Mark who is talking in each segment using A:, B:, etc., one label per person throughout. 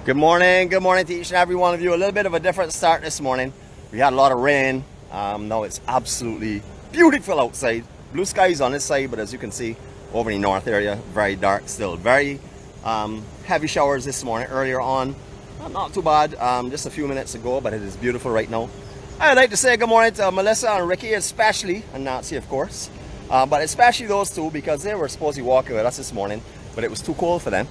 A: Good morning to each and every one of you. A little bit of a different start this morning. We had a lot of rain. Now it's absolutely beautiful outside. Blue skies on this side, but as you can see over in the north area, very dark still. Very heavy showers this morning, earlier on. Not too bad, just a few minutes ago, but it is beautiful right now. I'd like to say good morning to Melissa and Ricky especially, and Nancy of course. But especially those two because they were supposed to be walking with us this morning, but it was too cold for them.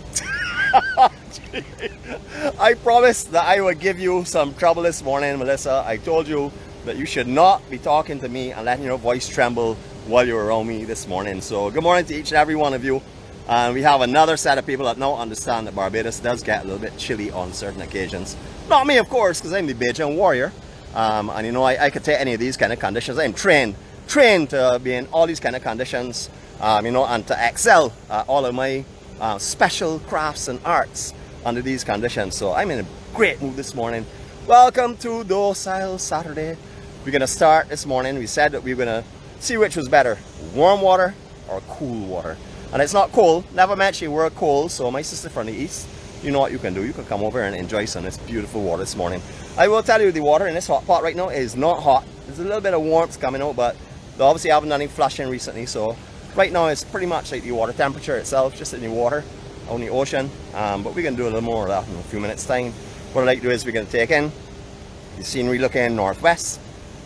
A: I promised that I would give you some trouble this morning, Melissa. I told you that you should not be talking to me and letting your voice tremble while you're around me this morning. So good morning to each and every one of you. And we have another set of people that now understand that Barbados does get a little bit chilly on certain occasions. Not me, of course, because I'm the Bajan warrior. And you know, I could take any of these kind of conditions. I'm trained to be in all these kind of conditions, you know, and to excel all of my special crafts and arts under these conditions. So I'm in a great mood this morning. Welcome to Docile Saturday. We're gonna start this morning. We said that we were gonna see which was better, warm water or cool water. And it's not cold, never mentioned we're cold. So my sister from the east, you know what you can do. You can come over and enjoy some of this beautiful water this morning. I will tell you the water in this hot pot right now is not hot. There's a little bit of warmth coming out, but they obviously haven't done any flushing recently. So right now it's pretty much like the water temperature itself, just in the water, on the ocean. But we're going to do a little more of that in a few minutes time. What I'd like to do is we're going to take in the scenery looking northwest,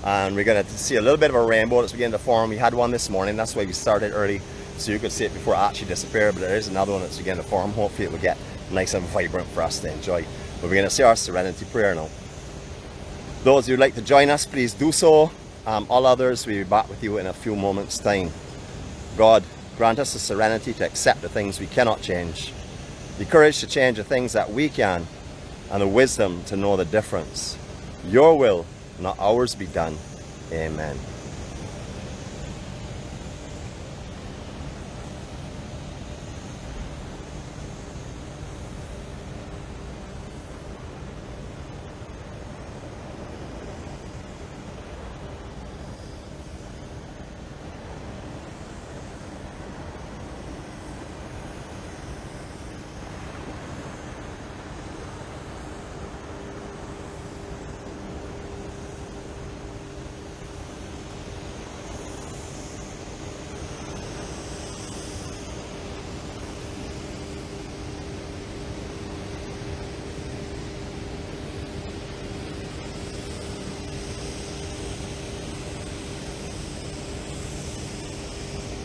A: and we're going to see a little bit of a rainbow that's beginning to form. We had one this morning, that's why we started early, so you could see it before it actually disappeared. But there is another one that's beginning to form. Hopefully it will get nice and vibrant for us to enjoy. But we're going to say our serenity prayer now. Those who'd like to join us, please do so. All others, we'll be back with you in a few moments time. God, grant us the serenity to accept the things we cannot change, the courage to change the things that we can, and the wisdom to know the difference. Your will, not ours, be done. Amen.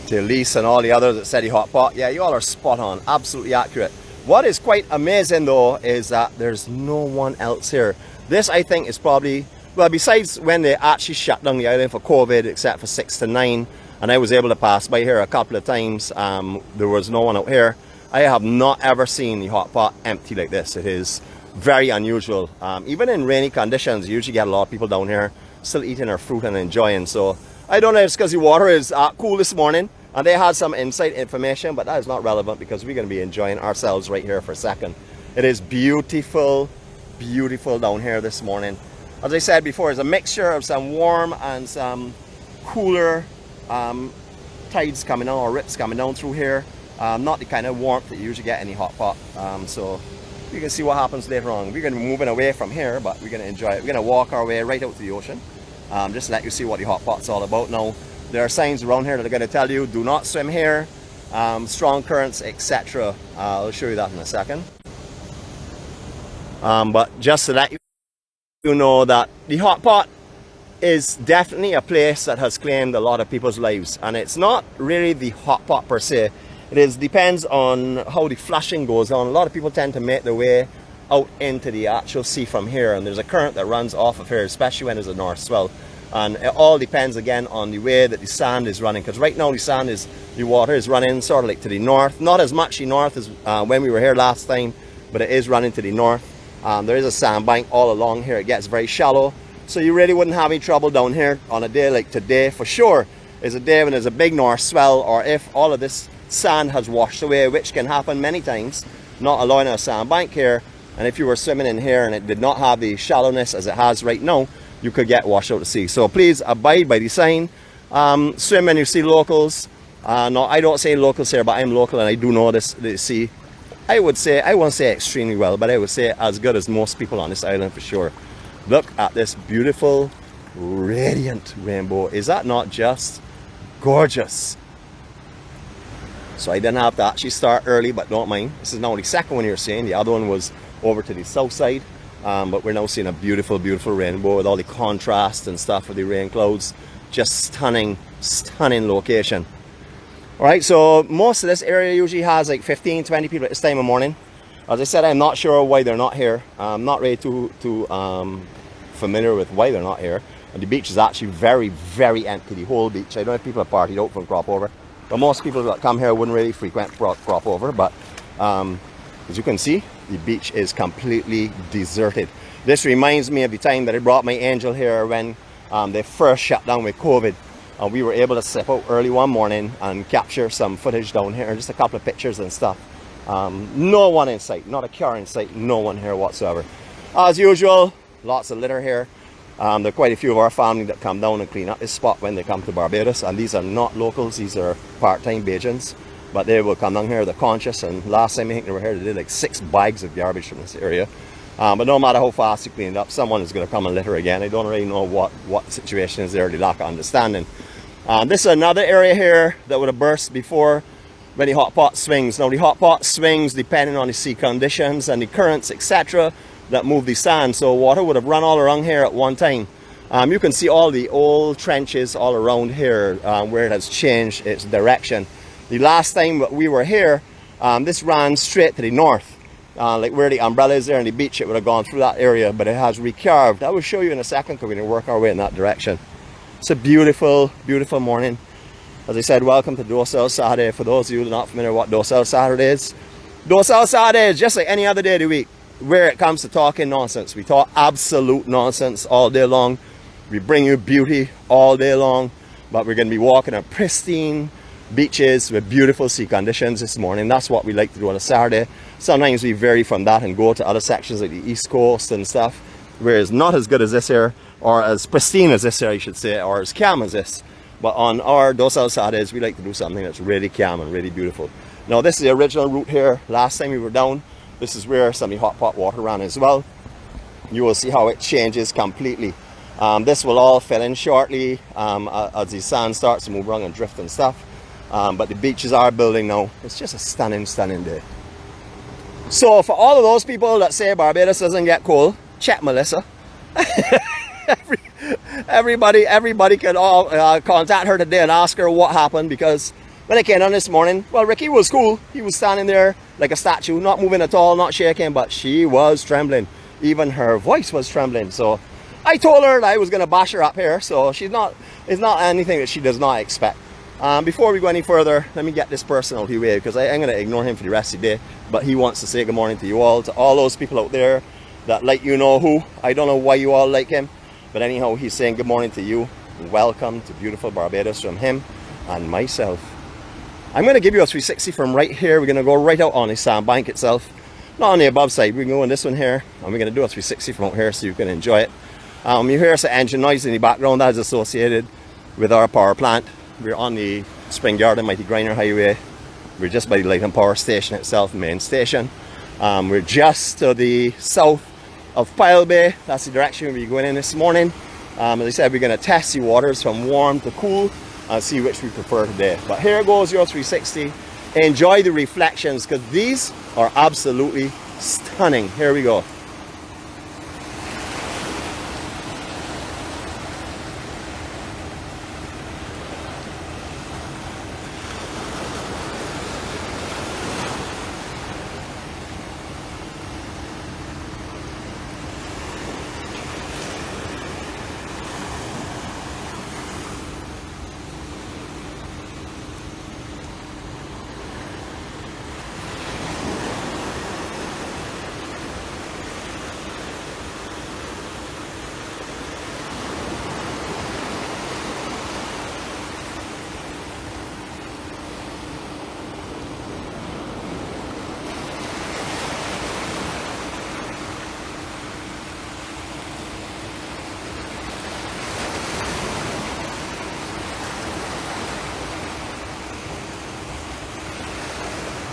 A: To Elise and all the others that said the hot pot, yeah, you all are spot on, absolutely accurate. What is quite amazing though is that there's no one else here. This I think is probably, well, besides when they actually shut down the island for COVID, except for 6 to 9, and I was able to pass by here a couple of times, there was no one out here. I have not ever seen the hot pot empty like this. It is very unusual. Even in rainy conditions, you usually get a lot of people down here still eating their fruit and enjoying. So I don't know if it's because the water is cool this morning and they had some inside information, but that is not relevant because we're going to be enjoying ourselves right here for a second. It is beautiful, beautiful down here this morning. As I said before, it's a mixture of some warm and some cooler tides coming down, or rips coming down through here. Not the kind of warmth that you usually get in the hot pot. So you can see what happens later on. We're going to be moving away from here, but we're going to enjoy it. We're going to walk our way right out to the ocean. Just to let you see what the hot pot's all about. Now, there are signs around here that are going to tell you, do not swim here, strong currents, etc. I'll show you that in a second. But just to let you know that the hot pot is definitely a place that has claimed a lot of people's lives. And it's not really the hot pot per se. It depends on how the flushing goes on. A lot of people tend to make their way out into the actual sea from here, and there's a current that runs off of here, especially when there's a north swell. And it all depends again on the way that the sand is running, because right now the water is running sort of like to the north, not as much the north as when we were here last time, but it is running to the north. There is a sandbank all along here. It gets very shallow, so you really wouldn't have any trouble down here on a day like today. For sure is a day when there's a big north swell, or if all of this sand has washed away, which can happen many times, not allowing a sandbank here. And if you were swimming in here and it did not have the shallowness as it has right now, you could get washed out to sea. So please abide by the sign. Swim when you see locals. No, I don't say locals here, but I'm local and I do know the sea. I would say, I won't say extremely well, but I would say as good as most people on this island for sure. Look at this beautiful, radiant rainbow. Is that not just gorgeous? So I didn't have to actually start early, but don't mind. This is now the second one you're seeing. The other one was over to the south side. But we're now seeing a beautiful, beautiful rainbow with all the contrast and stuff with the rain clouds. Just stunning, stunning location. Alright, so most of this area usually has like 15, 20 people at this time of morning. As I said, I'm not sure why they're not here. I'm not really too familiar with why they're not here. And the beach is actually very, very empty, the whole beach. I don't know if people have partied out from crop over. But most people that come here wouldn't really frequent crop over. But as you can see, the beach is completely deserted. This reminds me of the time that I brought my angel here when they first shut down with COVID. We were able to step out early one morning and capture some footage down here, just a couple of pictures and stuff. No one in sight, not a car in sight, no one here whatsoever. As usual, lots of litter here. There are quite a few of our family that come down and clean up this spot when they come to Barbados, and these are not locals, these are part-time Bajans, but they will come down here, they're conscious, and last time I think they were here, they did like 6 bags of garbage from this area. But no matter how fast you clean it up, someone is going to come and litter again. I don't really know what the situation is there, the lack of understanding. This is another area here that would have burst before when the hot pot swings. Now the hot pot swings depending on the sea conditions and the currents, etc., that move the sand. So water would have run all around here at one time. You can see all the old trenches all around here where it has changed its direction. The last time that we were here, this ran straight to the north. Like where the umbrella is there on the beach, it would have gone through that area, but it has recurved. I will show you in a second because we're going to work our way in that direction. It's a beautiful, beautiful morning. As I said, welcome to Docile Saturday. For those of you who are not familiar with what Docile Saturday is, Docile Saturday is just like any other day of the week where it comes to talking nonsense. We talk absolute nonsense all day long. We bring you beauty all day long, but we're going to be walking on pristine beaches with beautiful sea conditions this morning. That's what we like to do on a Saturday. Sometimes we vary from that and go to other sections like the East Coast and stuff, where it's not as good as this here, or as pristine as this here, I should say, or as calm as this. But on our Docile Saturdays, we like to do something that's really calm and really beautiful. Now, this is the original route here. Last time we were down, this is where some of the hot pot water ran as well. You will see how it changes completely. This will all fill in shortly as the sand starts to move around and drift and stuff. But the beaches are building now. It's just a stunning, stunning day. So for all of those people that say Barbados doesn't get cold, check Melissa. everybody can all contact her today and ask her what happened, because when I came on this morning, well, Ricky was cool. He was standing there like a statue, not moving at all, not shaking, but she was trembling. Even her voice was trembling. So I told her that I was going to bash her up here, so it's not anything that she does not expect. Before we go any further, let me get this person out of the way, because I'm going to ignore him for the rest of the day. But he wants to say good morning to you all, to all those people out there that like you know who. I don't know why you all like him, but anyhow, he's saying good morning to you. Welcome to beautiful Barbados from him and myself. I'm going to give you a 360 from right here. We're going to go right out on the sandbank itself, not on the above side. We can go on this one here, and we're going to do a 360 from out here so you can enjoy it. You hear some engine noise in the background. That is associated with our power plant. We're on the Spring Garden Mighty Grinder Highway. We're just by the Light and Power Station itself, main station. We're just to the south of Pile Bay. That's the direction we'll be going in this morning. As I said, we're going to test the waters from warm to cool and see which we prefer today. But here goes your 360. Enjoy the reflections, because these are absolutely stunning. Here we go.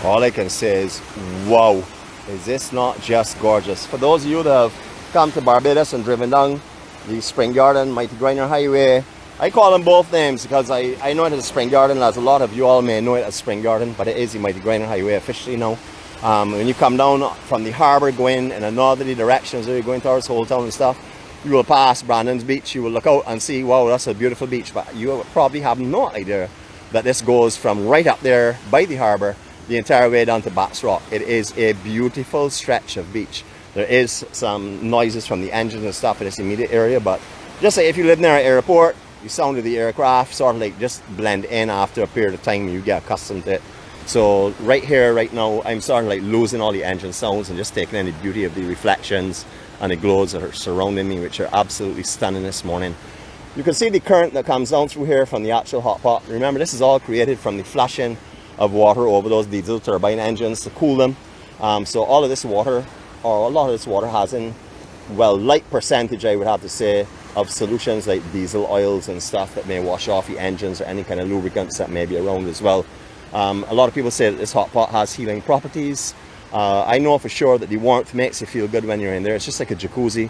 A: All I can say is, wow, is this not just gorgeous? For those of you that have come to Barbados and driven down the Spring Garden, Mighty Grinder Highway, I call them both names because I know it as Spring Garden, as a lot of you all may know it as Spring Garden, but it is the Mighty Grinder Highway officially now. When you come down from the harbour going in a northerly direction, so you're going towards Old Town and stuff, you will pass Brandon's Beach, you will look out and see, wow, that's a beautiful beach, but you probably have no idea that this goes from right up there by the harbour the entire way down to Bats Rock. It is a beautiful stretch of beach. There is some noises from the engines and stuff in this immediate area, but just like if you live near an airport, the sound of the aircraft sort of like just blend in after a period of time, you get accustomed to it. So right here, right now, I'm sort of like losing all the engine sounds and just taking in the beauty of the reflections and the glows that are surrounding me, which are absolutely stunning this morning. You can see the current that comes down through here from the actual hot pot. Remember, this is all created from the flushing of water over those diesel turbine engines to cool them. So all of this water, or a lot of this water, has in, well, light percentage, I would have to say, of solutions like diesel oils and stuff that may wash off the engines or any kind of lubricants that may be around as well. A lot of people say that this hot pot has healing properties. I know for sure that the warmth makes you feel good when you're in there. It's just like a jacuzzi.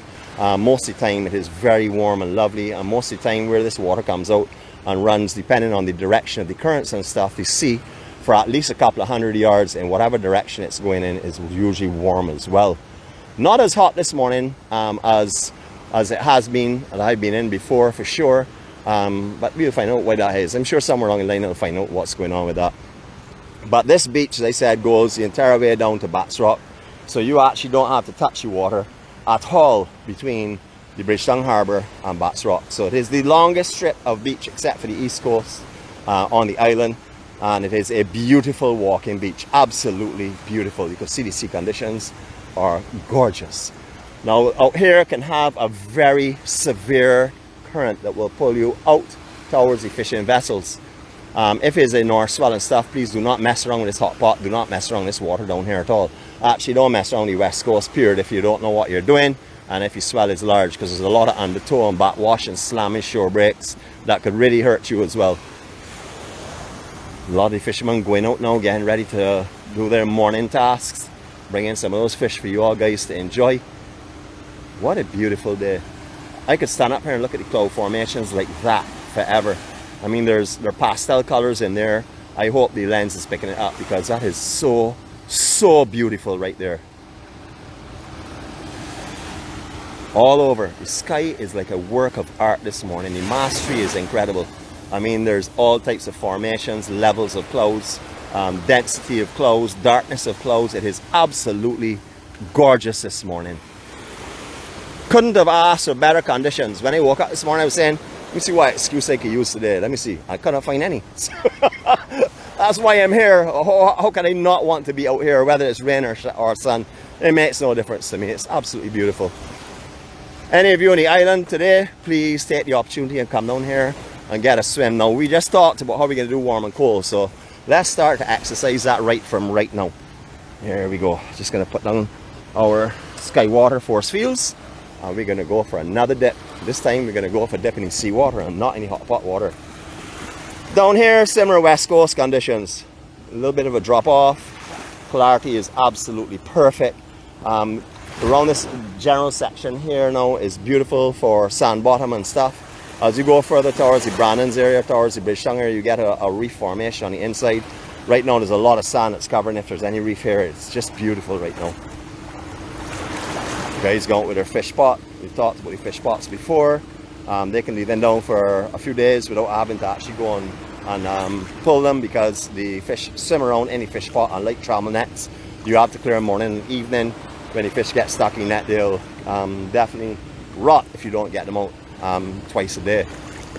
A: Most of the time it is very warm and lovely, and most of the time where this water comes out and runs, depending on the direction of the currents and stuff, the sea for at least a couple of 100 yards in whatever direction it's going in is usually warm as well. Not as hot this morning as it has been, and I've been in before for sure, but we'll find out why that is. I'm sure somewhere along the line I'll find out what's going on with that. But this beach, as I said, goes the entire way down to Bats Rock, so you actually don't have to touch the water at all between the Bridgetown Harbour and Bats Rock. So it is the longest strip of beach except for the east coast on the island, and it is a beautiful walking beach, absolutely beautiful. You can see the sea conditions are gorgeous. Now out here can have a very severe current that will pull you out towards the fishing vessels. If it's a north swell and stuff, please do not mess around with this hot pot. Do not mess around with this water down here at all. Actually, don't mess around the west coast period if you don't know what you're doing and if your swell is large, because there's a lot of undertow and backwash and slamming shore breaks that could really hurt you as well. A lot of the fishermen going out now, getting ready to do their morning tasks, bring in some of those fish for you all guys to enjoy. What a beautiful day. I could stand up here and look at the cloud formations like that forever. I mean, there are pastel colors in there. I hope the lens is picking it up, because that is so beautiful right there. All over. The sky is like a work of art this morning. The mastery is incredible. I mean, there's all types of formations, levels of clouds, density of clouds, darkness of clouds. It is absolutely gorgeous this morning. Couldn't have asked for better conditions. When I woke up this morning, I was saying, let me see what excuse I could use today. Let me see. I couldn't find any. That's why I'm here. How can I not want to be out here, whether it's rain or sun? It makes no difference to me. It's absolutely beautiful. Any of you on the island today, please take the opportunity and come down here and get a swim. Now, we just talked about how we're going to do warm and cold, so let's start to exercise that right from right now. Here we go. Just going to put down our Sky Water force fields, and we're going to go for another dip. This time we're going to go for dipping in seawater and not any hot pot water. Down here, similar west coast conditions. A little bit of a drop off. Clarity is absolutely perfect. Around this general section here now is beautiful for sand bottom and stuff. As you go further towards the Brandon's area, towards the Bridgetown area, you get a reef formation on the inside. Right now there's a lot of sand that's covering. If there's any reef here, it's just beautiful right now. Guys going with their fish pot. We've talked about the fish pots before. They can be then down for a few days without having to actually go and pull them, because the fish swim around any fish pot. Unlike trammel nets, you have to clear them morning and evening. When the fish get stuck in net, they'll definitely rot if you don't get them out twice a day.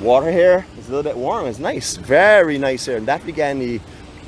A: Water here is a little bit warm. It's nice, very nice here. Definitely getting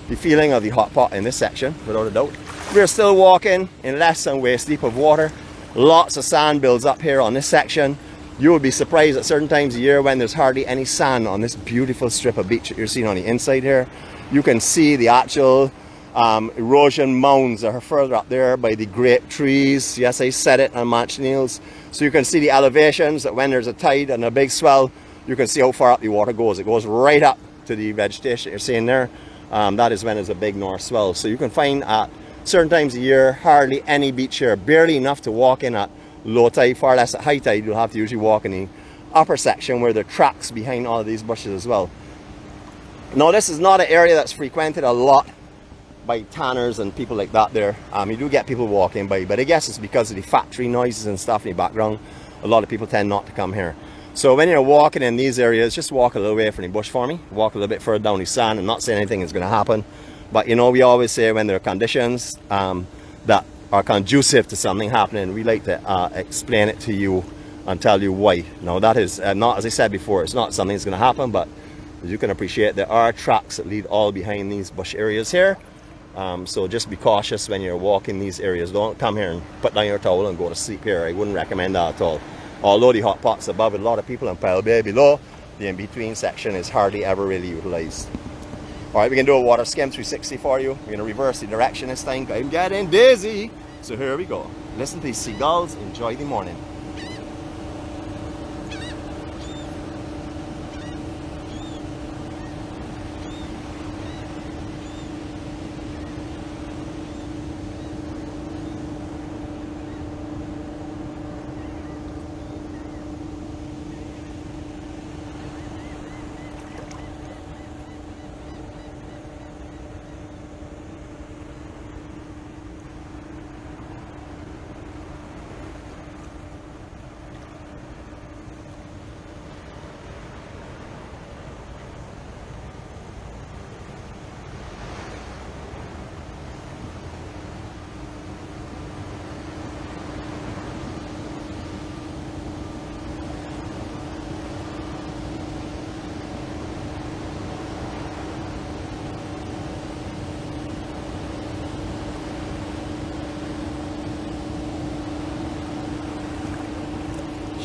A: the feeling of the hot pot in this section, without a doubt. We're still walking in less than waist deep of water. Lots of sand builds up here on this section. You will be surprised at certain times of year when there's hardly any sand on this beautiful strip of beach that you're seeing on the inside here. You can see the actual erosion mounds that are further up there by the grape trees. Yes, I said it, and Manchneils. So you can see the elevations that when there's a tide and a big swell, you can see how far up the water goes. It goes right up to the vegetation that you're seeing there. that is when there's a big north swell. So you can find at certain times of year hardly any beach here, barely enough to walk in at low tide, far less at high tide. You'll have to usually walk in the upper section where there are tracks behind all of these bushes as well. Now this is not an area that's frequented a lot by tanners and people like that there. You do get people walking by, but I guess it's because of the factory noises and stuff in the background. A lot of people tend not to come here. So when you're walking in these areas, just walk a little way from the bush for me. Walk a little bit further down the sand. I'm not saying anything is going to happen, but you know, we always say when there are conditions that are conducive to something happening, we like to explain it to you and tell you why. Now that is not, as I said before, it's not something that's going to happen, but as you can appreciate, there are tracks that lead all behind these bush areas here. So just be cautious when you're walking these areas. Don't come here and put down your towel and go to sleep here. I wouldn't recommend that at all. Although the hot pots above with a lot of people and Pile Bay below, the in-between section is hardly ever really utilized. Alright, we can do a water skim 360 for you. We're going to reverse the direction this time. I'm getting dizzy. So here we go. Listen to these seagulls. Enjoy the morning.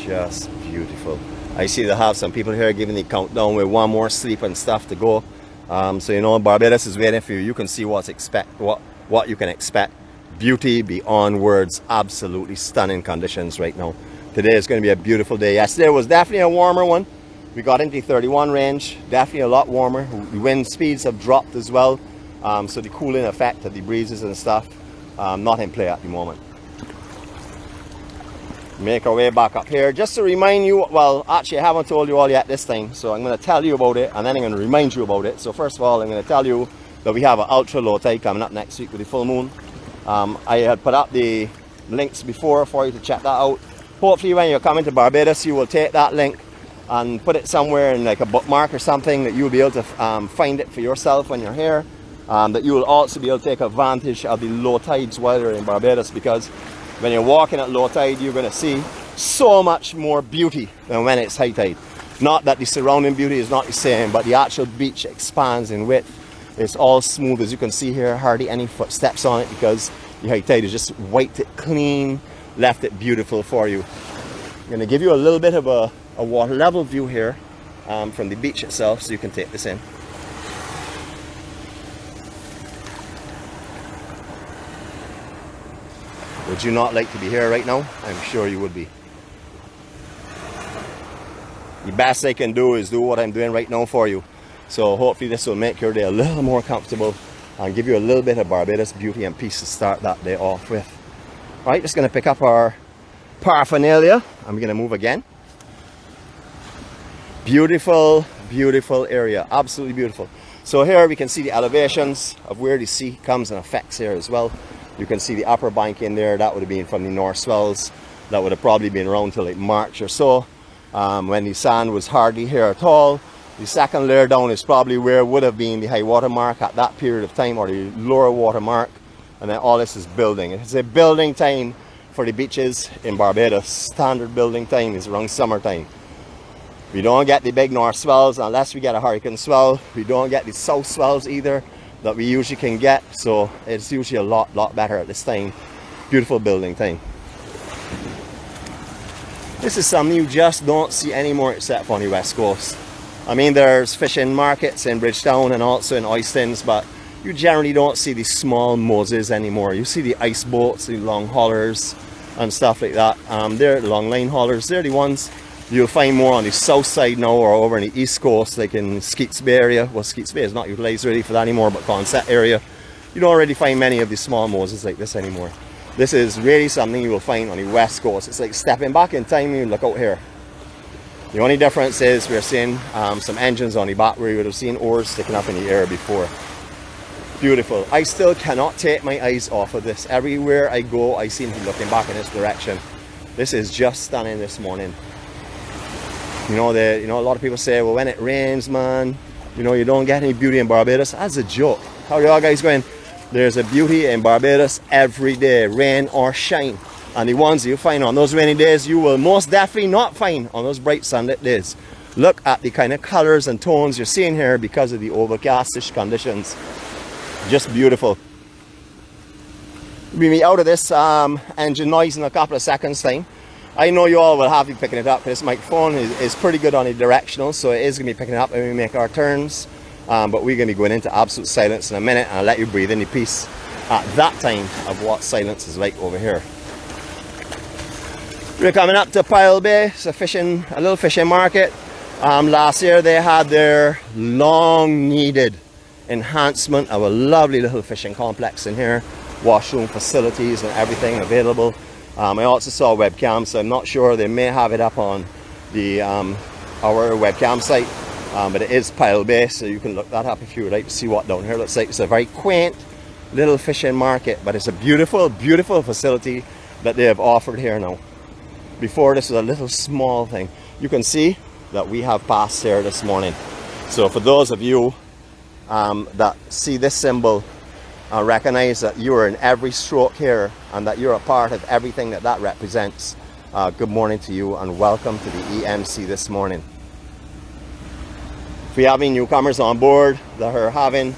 A: Just beautiful. I see they have some people here giving the countdown with one more sleep and stuff to go. So you know, Barbados is waiting for you. You can see what you can expect. Beauty beyond words. Absolutely stunning conditions right now. Today is going to be a beautiful day. Yesterday was definitely a warmer one. We got into the 31 range. Definitely a lot warmer. The wind speeds have dropped as well. So the cooling effect of the breezes and stuff not in play at the moment. Make our way back up here just to remind you. Well, actually I haven't told you all yet this time, so I'm going to tell you about it and then I'm going to remind you about it. So first of all, I'm going to tell you that we have an ultra low tide coming up next week with the full moon. I had put up the links before for you to check that out. Hopefully when you're coming to Barbados, you will take that link and put it somewhere in like a bookmark or something that you'll be able to find it for yourself when you're here. That you will also be able to take advantage of the low tides while you're in Barbados, because when you're walking at low tide, you're going to see so much more beauty than when it's high tide. Not that the surrounding beauty is not the same, but the actual beach expands in width. It's all smooth, as you can see here, hardly any footsteps on it because the high tide has just wiped it clean, left it beautiful for you. I'm going to give you a little bit of a water level view here from the beach itself so you can take this in. Would you not like to be here right now? I'm sure you would be. The best I can do is do what I'm doing right now for you. So hopefully this will make your day a little more comfortable and give you a little bit of Barbados beauty and peace to start that day off with. Right, just going to pick up our paraphernalia. I'm going to move again. Beautiful, beautiful area. Absolutely beautiful. So here we can see the elevations of where the sea comes and affects here as well. You can see the upper bank in there. That would have been from the north swells. That would have probably been around till like March or so, when the sand was hardly here at all. The second layer down is probably where would have been the high water mark at that period of time, or the lower water mark. And then all this is building. It's a building time for the beaches in Barbados. Standard building time is around summertime. We don't get the big north swells unless we get a hurricane swell. We don't get the south swells either that we usually can get, so it's usually a lot better at this time. Beautiful building time. This is something you just don't see anymore except on the west coast. I mean, there's fishing markets in Bridgetown and also in Oistins, but you generally don't see the small moses anymore. You see the ice boats, the long haulers and stuff like that. They're long line haulers. They're the ones You'll find more on the south side now, or over in the east coast, like in Skeets Bay area. Well, Skeets Bay is not utilized really for that anymore, but Consett area, you don't already find many of these small Moses like this anymore. This is really something you will find on the west coast. It's like stepping back in time when you look out here. The only difference is we're seeing some engines on the back where you would have seen oars sticking up in the air before. Beautiful. I still cannot take my eyes off of this. Everywhere I go, I seem to be looking back in this direction. This is just stunning this morning. You know, a lot of people say, well, when it rains, man, you know, you don't get any beauty in Barbados. That's a joke. How are y'all guys going? There's a beauty in Barbados every day, rain or shine. And the ones you find on those rainy days, you will most definitely not find on those bright sunlit days. Look at the kind of colors and tones you're seeing here because of the overcastish conditions. Just beautiful. We'll be out of this engine noise in a couple of seconds time. I know you all will have to be picking it up. This microphone is pretty good on the directional, so it is going to be picking it up when we make our turns. But we're going to be going into absolute silence in a minute, and I'll let you breathe in the peace at that time of what silence is like over here. We're coming up to Pile Bay. It's a little fishing market. Last year they had their long needed enhancement of a lovely little fishing complex in here. Washroom facilities and everything available. I also saw webcams, so I'm not sure, they may have it up on the our webcam site, but it is Pile Bay, so you can look that up if you would like to see what down here looks like. It's a very quaint little fishing market, but it's a beautiful, beautiful facility that they have offered here now. Before, this was a little small thing. You can see that we have passed here this morning. So for those of you that see this symbol, recognize that you are in every stroke here and that you're a part of everything that represents. Good morning to you and welcome to the EMC this morning. If we have any newcomers on board that are having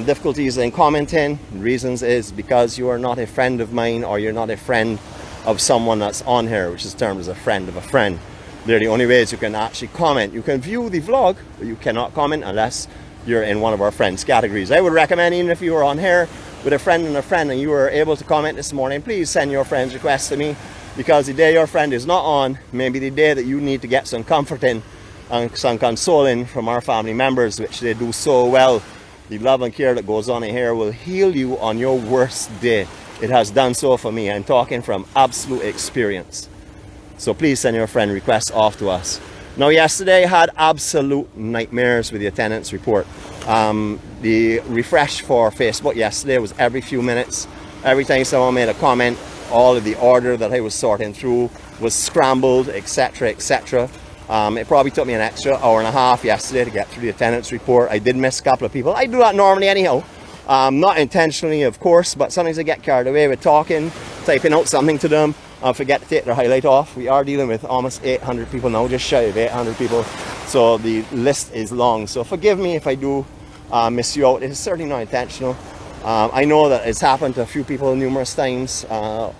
A: difficulties in commenting, reasons is because you are not a friend of mine, or you're not a friend of someone that's on here, which is termed as a friend of a friend. They're the only ways you can actually comment. You can view the vlog, but you cannot comment unless you're in one of our friends categories. I would recommend, even if you were on here with a friend and you were able to comment this morning, please send your friend's request to me, because the day your friend is not on may be the day that you need to get some comforting and some consoling from our family members, which they do so well. The love and care that goes on in here will heal you on your worst day. It has done so for me. I'm talking from absolute experience. So please send your friend requests off to us. Now, yesterday I had absolute nightmares with the attendance report. The refresh for Facebook yesterday was every few minutes. Every time someone made a comment, all of the order that I was sorting through was scrambled, etc., etc. It probably took me an extra hour and a half yesterday to get through the attendance report. I did miss a couple of people. I do that normally anyhow. Not intentionally, of course, but sometimes I get carried away with talking, typing out something to them, forget to take their highlight off. We are dealing with almost 800 people now, just shy of 800 people. So the list is long. So forgive me if I do miss you out. It is certainly not intentional. I know that it's happened to a few people numerous times. Well,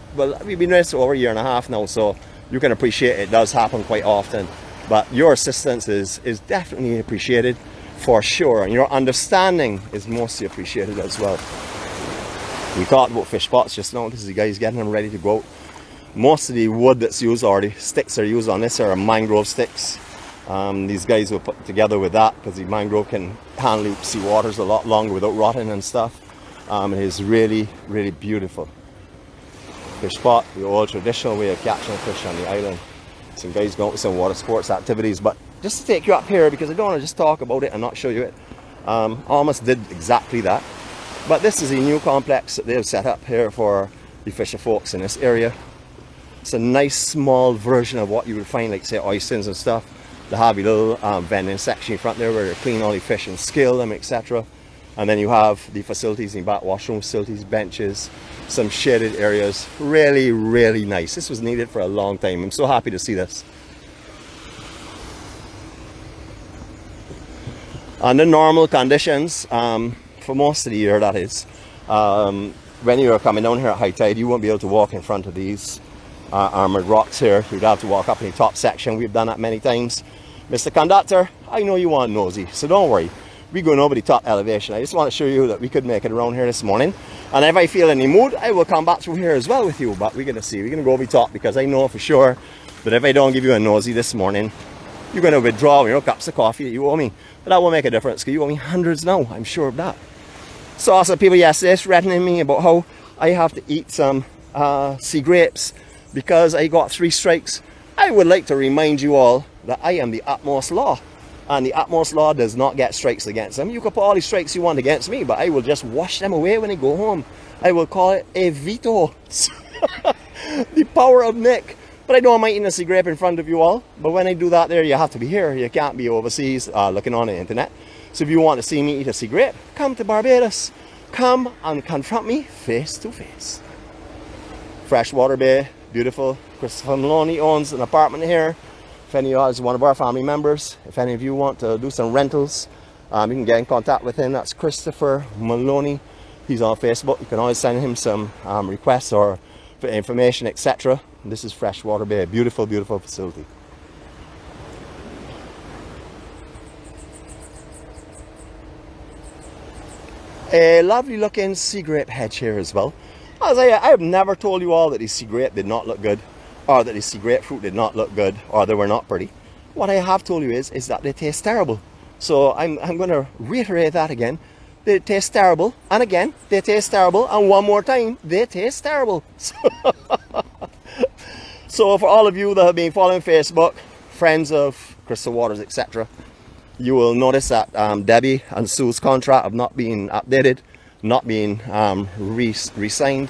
A: we've been doing this over a year and a half now, so you can appreciate it does happen quite often. But your assistance is definitely appreciated for sure, and your understanding is mostly appreciated as well. We talked about fish pots just now. This is the guys getting them ready to go out. Most of the wood that's used, or the sticks that are used on this, are mangrove sticks. These guys were put together with that because the mangrove can handle sea waters a lot longer without rotting and stuff. It is really, really beautiful. Fish pot, the old traditional way of catching fish on the island. Some guys go out with some water sports activities, but just to take you up here, because I don't want to just talk about it and not show you it. Almost did exactly that. But this is a new complex that they've set up here for the fisher folks in this area. It's a nice small version of what you would find, like say oysters and stuff. They have a little vending section in front there where they clean all the fish and scale them, etc. And then you have the facilities in the back, washroom facilities, benches, some shaded areas. Really, really nice. This was needed for a long time. I'm so happy to see this. Under normal conditions, for most of the year that is, when you are coming down here at high tide, you won't be able to walk in front of these armored rocks here. You'd have to walk up in the top section. We've done that many times. Mr. Conductor, I know you want nosy, so don't worry. we're going over the top elevation. I just want to show you that we could make it around here this morning. And if I feel in the mood, I will come back through here as well with you. But we're going to see. We're going to go over the top because I know for sure that if I don't give you a nosy this morning, you're going to withdraw, you know, cups of coffee that you owe me. But that won't make a difference because you owe me hundreds now. I'm sure of that. So also people yesterday threatening me about how I have to eat some sea grapes because I got 3 strikes. I would like to remind you all that I am the utmost law. And the utmost law does not get strikes against them. You can put all the strikes you want against me, but I will just wash them away when I go home. I will call it a veto. The power of Nick. But I don't mind eating a sea grape in front of you all. But when I do that there, you have to be here. You can't be overseas looking on the internet. So if you want to see me eat a sea grape, come to Barbados. Come and confront me face to face. Freshwater Bay, beautiful. Christopher Maloney owns an apartment here. If any of you is one of our family members, if any of you want to do some rentals, you can get in contact with him. That's Christopher Maloney. He's on Facebook. You can always send him some requests or for information, etc. This is Freshwater Bay, beautiful, beautiful facility. A lovely looking sea grape hedge here as well. As I have never told you all that the sea grape did not look good, or that the sea grapefruit did not look good, or they were not pretty. What I have told you is that they taste terrible. So I'm going to reiterate that again. They taste terrible, and again, they taste terrible, and one more time, they taste terrible. So for all of you that have been following Facebook, friends of Crystal Waters, etc., you will notice that Debbie and Sue's contract have not been updated, not been re-signed.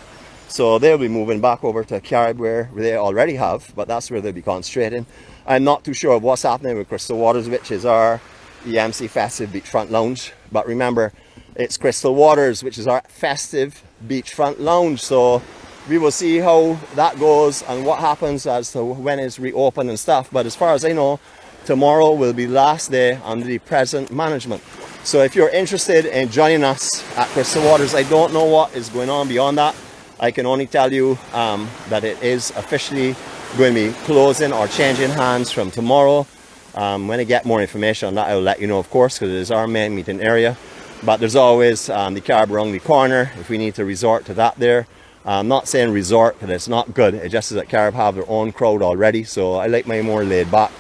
A: So they'll be moving back over to Carib where they already have, but that's where they'll be concentrating. I'm not too sure of what's happening with Crystal Waters, which is our EMC Festive Beachfront Lounge. But remember, it's Crystal Waters, which is our Festive Beachfront Lounge. So we will see how that goes and what happens as to when it's reopened and stuff. But as far as I know, tomorrow will be the last day under the present management. So if you're interested in joining us at Crystal Waters, I don't know what is going on beyond that. I can only tell you that it is officially going to be closing or changing hands from tomorrow. When I get more information on that, I will let you know, of course, because it is our main meeting area. But there's always the Carib around the corner if we need to resort to that there. I'm not saying resort because it's not good. It just is that Carib have their own crowd already. So I like my more laid back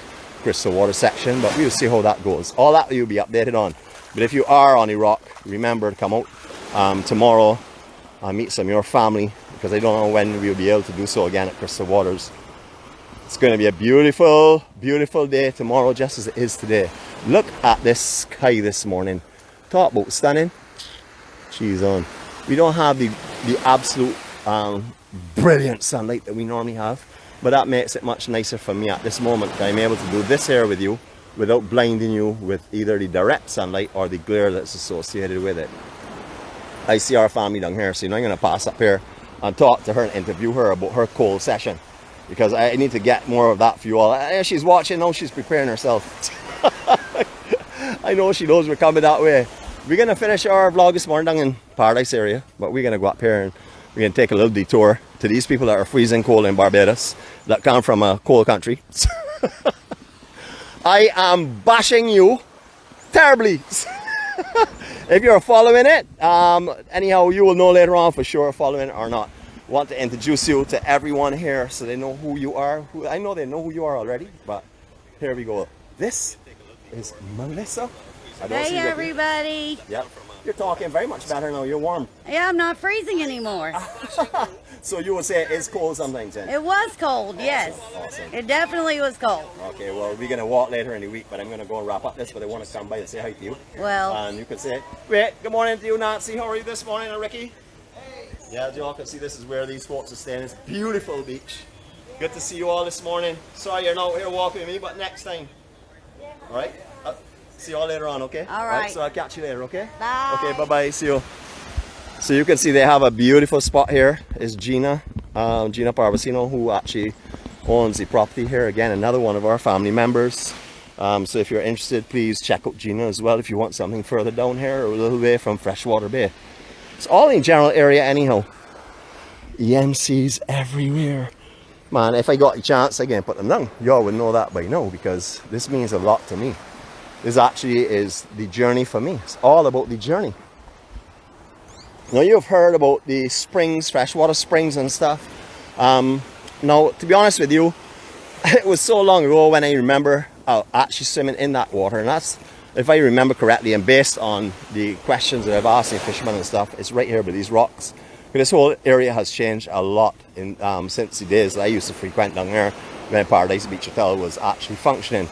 A: Crystal Water section, but we'll see how that goes. All that you'll be updated on. But if you are on the rock, remember to come out tomorrow and meet some of your family, because I don't know when we'll be able to do so again at Crystal Waters. It's going to be a beautiful, beautiful day tomorrow, just as it is today. Look at this sky this morning. Talk about stunning. Jeez on. We don't have the absolute brilliant sunlight that we normally have, but that makes it much nicer for me at this moment. I'm able to do this here with you without blinding you with either the direct sunlight or the glare that's associated with it. I see our family down here, so I'm going to pass up here and talk to her and interview her about her cold session, because I need to get more of that for you all. She's watching now, she's preparing herself. I know she knows we're coming that way. We're going to finish our vlog this morning down in Paradise area, but we're going to go up here and we're going to take a little detour to these people that are freezing cold in Barbados, that come from a cold country. I am bashing you terribly. If you're following it, anyhow, you will know later on for sure, following it or not. Want to introduce you to everyone here so they know who you are. I know they know who you are already, but here we go. This is Melissa.
B: Hey everybody.
A: Yep. You're talking very much better now. You're warm.
B: Yeah, I'm not freezing anymore.
A: So you would say it is cold sometimes then?
B: It was cold, yes.
A: Awesome.
B: It definitely was cold.
A: Okay, well, we're going to walk later in the week, but I'm going to go and wrap up this, but I want to come by and say hi to you.
B: Well.
A: And you can say, great, good morning to you, Nancy. How are you this morning, and Ricky? Hey. Yeah, as you all can see, this is where these folks are staying. It's a beautiful beach. Good to see you all this morning. Sorry you're not here walking with me, but next time. Yeah. All right? See you all later on, okay?
B: All right.
A: So I'll catch you later, okay?
B: Bye.
A: Okay, bye-bye. See you. So you can see they have a beautiful spot here. It's Gina Parvasino, who actually owns the property here. Again, another one of our family members. So if you're interested, please check out Gina as well if you want something further down here or a little way from Freshwater Bay. It's all in general area anyhow. EMCs everywhere. Man, if I got a chance, I can put them down. Y'all would know that by now because this means a lot to me. this actually is the journey for me. It's all about the journey. Now, you've heard about the springs, freshwater springs and stuff. Now, to be honest with you, it was so long ago when I remember actually swimming in that water, and that's, if I remember correctly, and based on the questions that I've asked the fishermen and stuff, it's right here by these rocks. But this whole area has changed a lot in since the days that I used to frequent down here when Paradise Beach Hotel was actually functioning.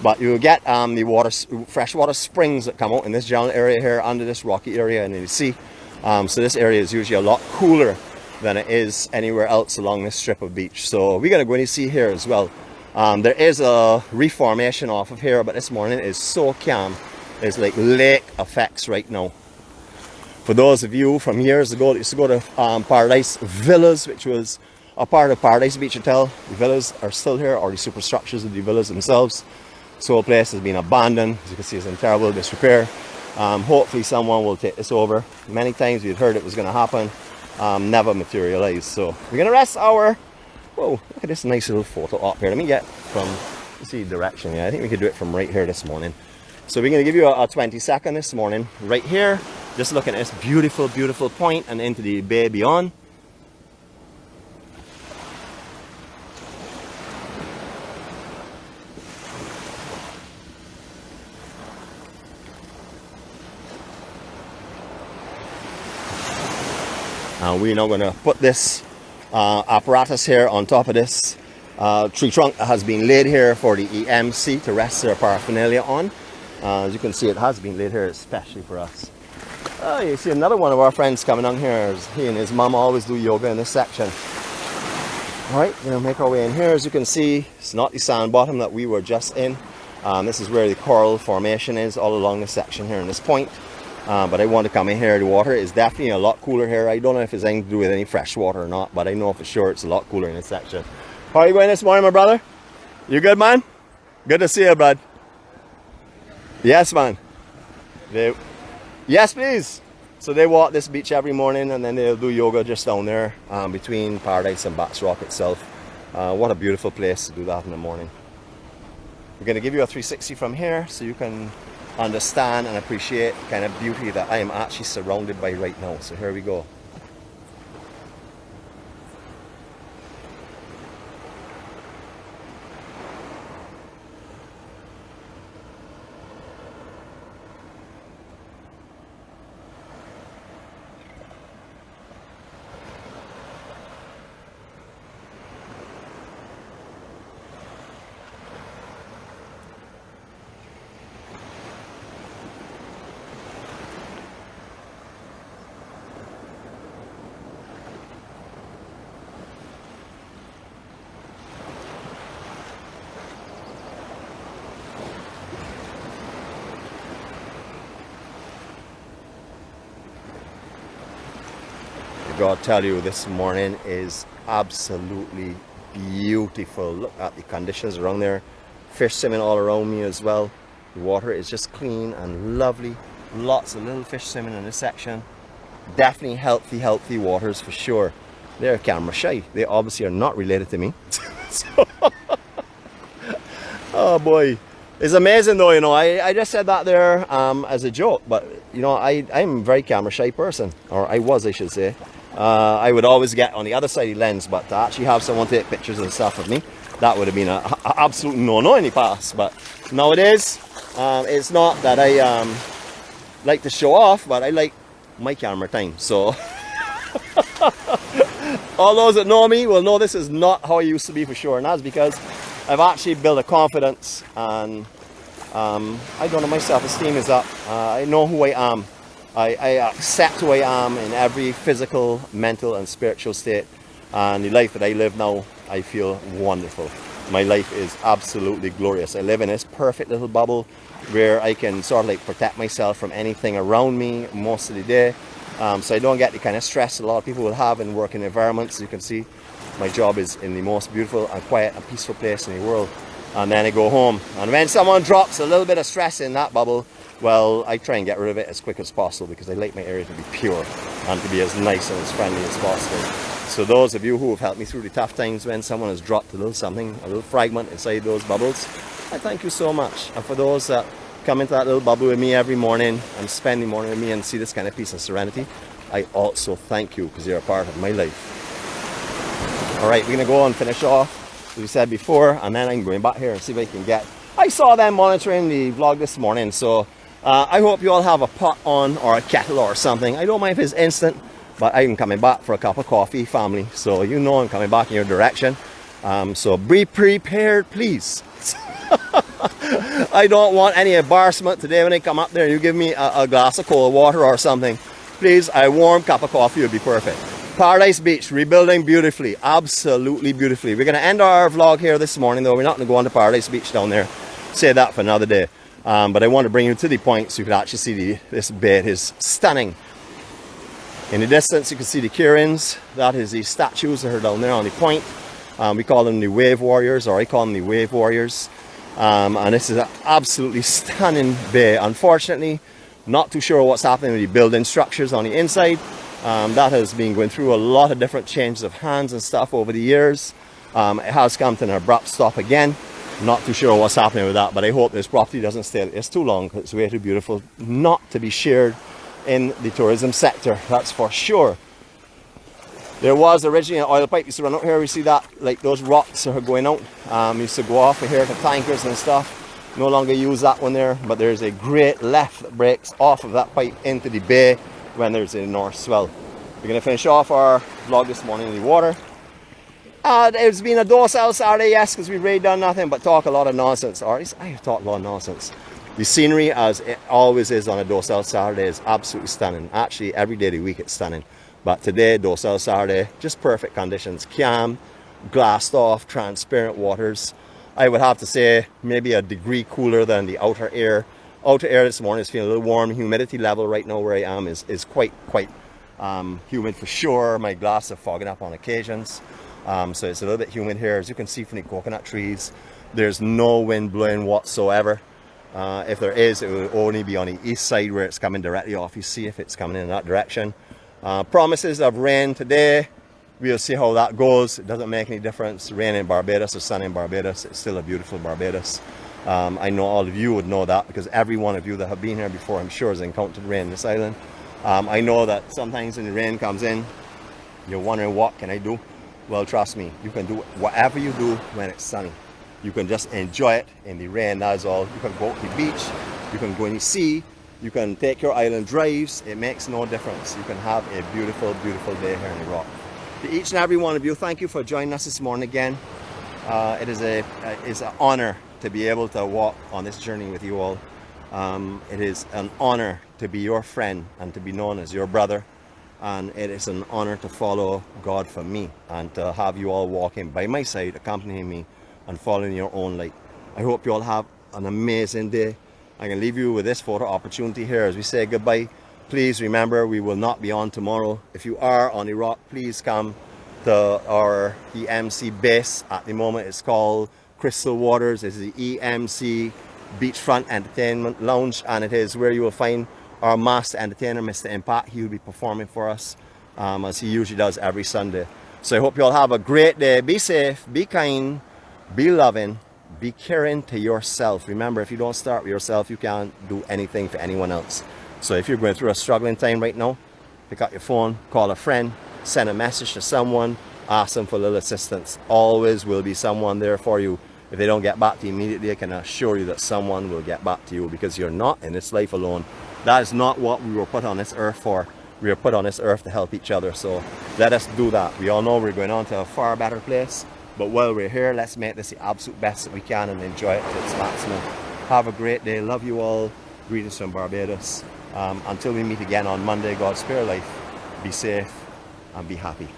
A: But you get the freshwater springs that come out in this general area here under this rocky area and you see. So this area is usually a lot cooler than it is anywhere else along this strip of beach. So we're going to go and see here as well. There is a reformation off of here, but this morning is so calm. It's like lake effects right now. For those of you from years ago that used to go to Paradise Villas, which was a part of Paradise Beach Hotel, the villas are still here, or the superstructures of the villas themselves. This whole place has been abandoned. As you can see, it's in terrible disrepair. Hopefully someone will take this over. Many times we'd heard it was going to happen, never materialized. So we're going to rest our... Whoa, look at this nice little photo up here. Let me get from, let's see direction. Yeah, I think we could do it from right here this morning. So we're going to give you a 20-second this morning right here, just looking at this beautiful, beautiful point and into the bay beyond. And we're now going to put this apparatus here on top of this tree trunk that has been laid here for the EMC to rest their paraphernalia on. As you can see, it has been laid here especially for us. Oh, you see another one of our friends coming on here. He and his mom always do yoga in this section. Alright, we're going to make our way in here. As you can see, it's not the sand bottom that we were just in. This is where the coral formation is all along this section here in this point. But I want to come in here. The water is definitely a lot cooler here. I don't know if it's anything to do with any fresh water or not, but I know for sure it's a lot cooler in this section. How are you going this morning, my brother? You good, man? Good to see you, bud. Yes, man. Yes, please. So they walk this beach every morning and then they'll do yoga just down there between Paradise and Bats Rock itself. What a beautiful place to do that in the morning. We're going to give you a 360 from here so you can understand and appreciate the kind of beauty that I am actually surrounded by right now. So here we go. God tell you, this morning is absolutely beautiful. Look at the conditions around there. Fish swimming all around me as well. The water is just clean and lovely. Lots of little fish swimming in this section. Definitely healthy waters for sure. They're camera shy. They obviously are not related to me. Oh boy. It's amazing though, you know, I just said that there as a joke, but you know, I'm a very camera shy person, or I was, I should say. I would always get on the other side of the lens, but to actually have someone take pictures and stuff of me, that would have been an absolute no-no in the past. But nowadays, it's not that I like to show off, but I like my camera time. So all those that know me will know this is not how I used to be for sure, and that's because I've actually built a confidence, and I don't know, my self-esteem is up. I know who I am. I accept who I am in every physical, mental and spiritual state, and the life that I live now, I feel wonderful. My life is absolutely glorious. I live in this perfect little bubble where I can sort of like protect myself from anything around me most of the day, so I don't get the kind of stress a lot of people will have in working environments. You can see my job is in the most beautiful and quiet and peaceful place in the world, and then I go home, and when someone drops a little bit of stress in that bubble, well, I try and get rid of it as quick as possible, because I like my area to be pure and to be as nice and as friendly as possible. So those of you who have helped me through the tough times when someone has dropped a little something, a little fragment inside those bubbles, I thank you so much. And for those that come into that little bubble with me every morning and spend the morning with me and see this kind of peace and serenity, I also thank you because you're a part of my life. All right, we're gonna go and finish off, as we said before, and then I'm going back here and see if I can get. I saw them monitoring the vlog this morning, so I hope you all have a pot on or a kettle or something. I don't mind if it's instant, but I'm coming back for a cup of coffee, family. So you know I'm coming back in your direction. So be prepared, please. I don't want any embarrassment today when I come up there. You give me a glass of cold water or something. Please, a warm cup of coffee would be perfect. Paradise Beach, rebuilding beautifully, absolutely beautifully. We're going to end our vlog here this morning, though. We're not going to go on to Paradise Beach down there. Say that for another day. But I want to bring you to the point so you can actually see this bay. It is stunning. In the distance, you can see the Kirins. That is the statues that are down there on the point. We call them the Wave Warriors, or I call them the Wave Warriors. And this is an absolutely stunning bay. Unfortunately, not too sure what's happening with the building structures on the inside. That has been going through a lot of different changes of hands and stuff over the years. It has come to an abrupt stop again. Not too sure what's happening with that, but I hope this property doesn't stay. It's too long. It's way too beautiful not to be shared in the tourism sector. That's for sure. There was originally an oil pipe used to run out here. We see that, like those rocks are going out. Used to go off here to tankers and stuff. No longer use that one there, but there's a great left that breaks off of that pipe into the bay when there's a north swell. We're going to finish off our vlog this morning in the water. It's been a docile Saturday, yes, because we've really done nothing but talk a lot of nonsense. Or at least I have talked a lot of nonsense. The scenery, as it always is on a docile Saturday, is absolutely stunning. Actually, every day of the week it's stunning. But today, docile Saturday, just perfect conditions. Calm, glassed off, transparent waters. I would have to say maybe a degree cooler than the outer air. Outer air this morning is feeling a little warm. Humidity level right now where I am is quite humid for sure. My glass is fogging up on occasions. So it's a little bit humid here. As you can see from the coconut trees, there's no wind blowing whatsoever. If there is, it will only be on the east side where it's coming directly off. You see if it's coming in that direction. Promises of rain today. We'll see how that goes. It doesn't make any difference. Rain in Barbados or sun in Barbados. It's still a beautiful Barbados. I know all of you would know that because every one of you that have been here before, I'm sure, has encountered rain in this island. I know that sometimes when the rain comes in, you're wondering, what can I do? Well, trust me, you can do whatever you do when it's sunny. You can just enjoy it in the rain, that's all. You can go to the beach, you can go in the sea, you can take your island drives. It makes no difference. You can have a beautiful, beautiful day here in the Rock. To each and every one of you, thank you for joining us this morning again. It is an honor to be able to walk on this journey with you all. It is an honor to be your friend and to be known as your brother. And it is an honor to follow God for me and to have you all walking by my side, accompanying me and following your own light. I hope you all have an amazing day. I can leave you with this photo opportunity here as we say goodbye. Please remember, we will not be on tomorrow. If you are on the Rock, please come to our EMC base. At the moment, it's called Crystal Waters. It's the EMC Beachfront Entertainment Lounge, and it is where you will find our master entertainer, Mr. Impact. He will be performing for us as he usually does every Sunday. So I hope you all have a great day. Be safe, be kind, be loving, be caring to yourself. Remember, if you don't start with yourself, you can't do anything for anyone else. So if you're going through a struggling time right now, pick up your phone, call a friend, send a message to someone, ask them for a little assistance. Always will be someone there for you. If they don't get back to you immediately, I can assure you that someone will get back to you because you're not in this life alone. That is not what we were put on this earth for. We were put on this earth to help each other. So let us do that. We all know we're going on to a far better place. But while we're here, let's make this the absolute best that we can and enjoy it to its maximum. Have a great day. Love you all. Greetings from Barbados. Until we meet again on Monday, God spare life. Be safe and be happy.